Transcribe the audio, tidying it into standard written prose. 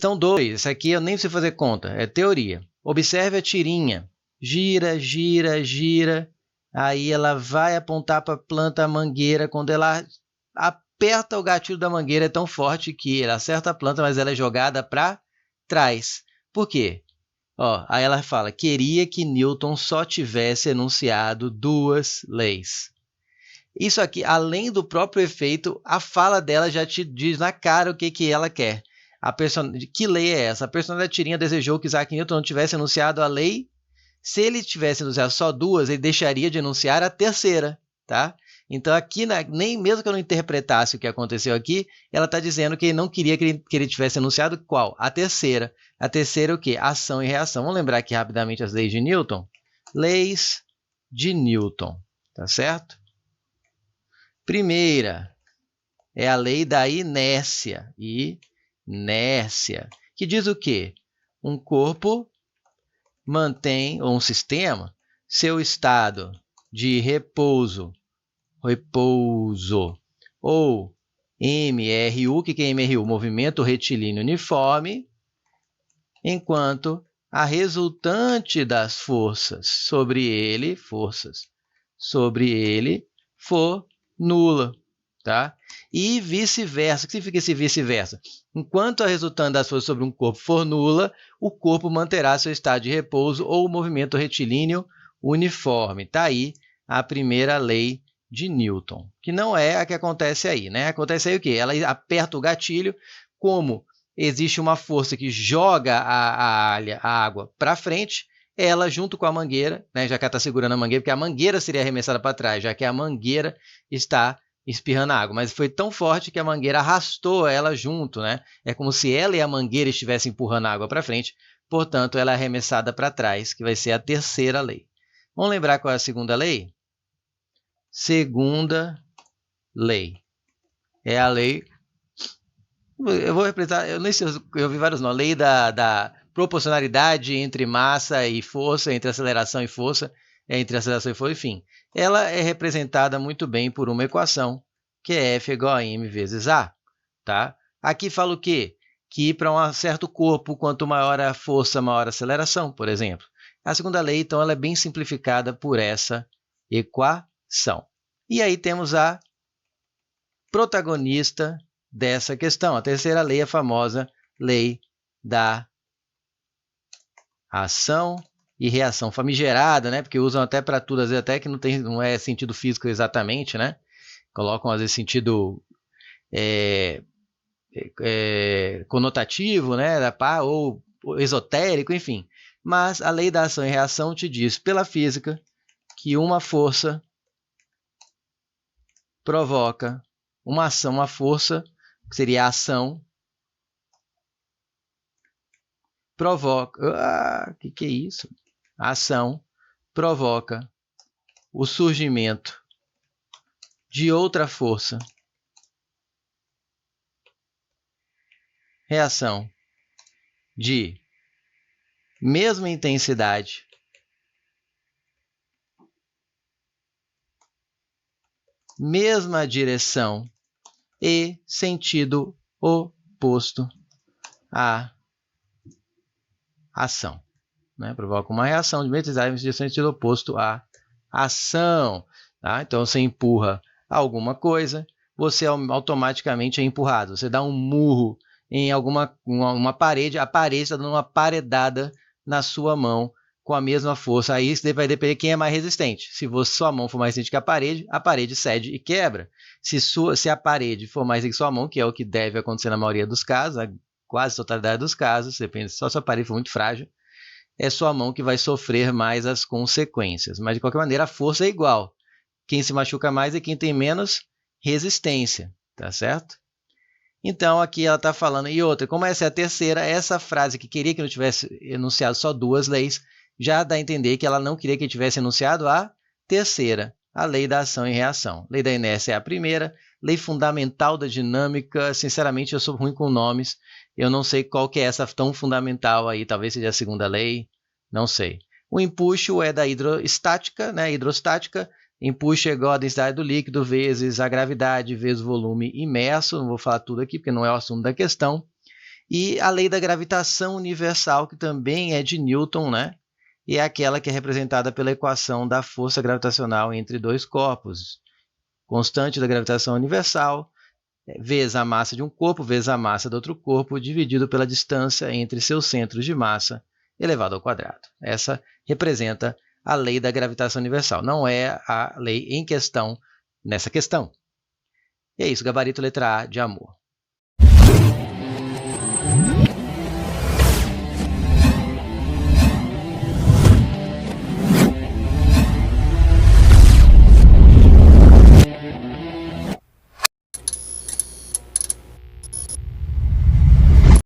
Questão 2, essa aqui eu nem preciso fazer conta, é teoria. Observe a tirinha. Gira, gira, gira. Aí ela vai apontar para a planta a mangueira. Quando ela aperta o gatilho da mangueira, é tão forte que ela acerta a planta, mas ela é jogada para trás. Por quê? Ó, aí ela fala, queria que Newton só tivesse enunciado 2 leis. Isso aqui, além do próprio efeito, a fala dela já te diz na cara o que ela quer. Que lei é essa? A personagem da tirinha desejou que Isaac Newton não tivesse enunciado a lei. Se ele tivesse enunciado só 2, ele deixaria de enunciar a terceira, tá? Então, aqui, nem mesmo que eu não interpretasse o que aconteceu aqui, ela está dizendo que ele não queria que ele tivesse enunciado qual? A terceira. A terceira é o quê? Ação e reação. Vamos lembrar aqui rapidamente as leis de Newton? Leis de Newton, tá certo? Primeira é a lei da inércia. Inércia. Que diz o quê? Um corpo mantém, ou um sistema, seu estado de repouso, ou MRU, o que é MRU? Movimento retilíneo uniforme, enquanto a resultante das forças sobre ele for nula, tá? E vice-versa. O que significa esse vice-versa? Enquanto a resultante das forças sobre um corpo for nula, o corpo manterá seu estado de repouso ou movimento retilíneo uniforme. Está aí a primeira lei de Newton, que não é a que acontece aí, né? Acontece aí o quê? Ela aperta o gatilho, como existe uma força que joga a água para frente, ela junto com a mangueira, né, já que ela está segurando a mangueira, porque a mangueira seria arremessada para trás, já que a mangueira está espirrando água, mas foi tão forte que a mangueira arrastou ela junto, né? É como se ela e a mangueira estivessem empurrando a água para frente, portanto, ela é arremessada para trás, que vai ser a terceira lei. Vamos lembrar qual é a segunda lei? Segunda lei. É a lei... Eu vou representar, eu nem sei, eu vi vários nomes. Lei da proporcionalidade entre massa e força, entre aceleração e força, enfim. Ela é representada muito bem por uma equação, que é F igual a m vezes A. Tá? Aqui fala o quê? Que para um certo corpo, quanto maior a força, maior a aceleração, por exemplo. A segunda lei, então, ela é bem simplificada por essa equação. E aí temos a protagonista dessa questão. A terceira lei é a famosa lei da ação e reação famigerada, né? Porque usam até para tudo, às vezes até que não é sentido físico exatamente, né? Colocam às vezes sentido conotativo, né? Ou esotérico, enfim. Mas a lei da ação e reação te diz pela física que uma força provoca uma ação, uma força, que seria a ação, provoca... que é isso? A ação provoca o surgimento de outra força. Reação de mesma intensidade mesma direção e sentido oposto à ação. Né? Provoca uma reação de mesma intensidade e sentido oposto à ação. Tá? Então, você empurra alguma coisa, você automaticamente é empurrado. Você dá um murro em uma parede, a parede está dando uma paredada na sua mão com a mesma força. Aí isso vai depender de quem é mais resistente. Se sua mão for mais resistente que a parede cede e quebra. Se a parede for mais resistente que sua mão, que é o que deve acontecer na maioria dos casos, a quase totalidade dos casos, depende, só se a parede for muito frágil, é sua mão que vai sofrer mais as consequências. Mas, de qualquer maneira, a força é igual. Quem se machuca mais é quem tem menos resistência, tá certo? Então, aqui ela está falando, e outra, como essa é a terceira, essa frase que queria que não tivesse enunciado só 2 leis, já dá a entender que ela não queria que tivesse enunciado a terceira, a lei da ação e reação. Lei da inércia é a primeira, lei fundamental da dinâmica, sinceramente eu sou ruim com nomes, eu não sei qual que é essa tão fundamental aí, talvez seja a segunda lei, não sei. O empuxo é da hidrostática, né? Hidrostática, empuxo é igual a densidade do líquido vezes a gravidade vezes o volume imerso. Não vou falar tudo aqui porque não é o assunto da questão. E a lei da gravitação universal, que também é de Newton, né? E é aquela que é representada pela equação da força gravitacional entre dois corpos. Constante da gravitação universal, vezes a massa de um corpo, vezes a massa do outro corpo, dividido pela distância entre seus centros de massa, elevado ao quadrado. Essa representa a lei da gravitação universal. Não é a lei em questão nessa questão. E é isso, gabarito letra A de amor.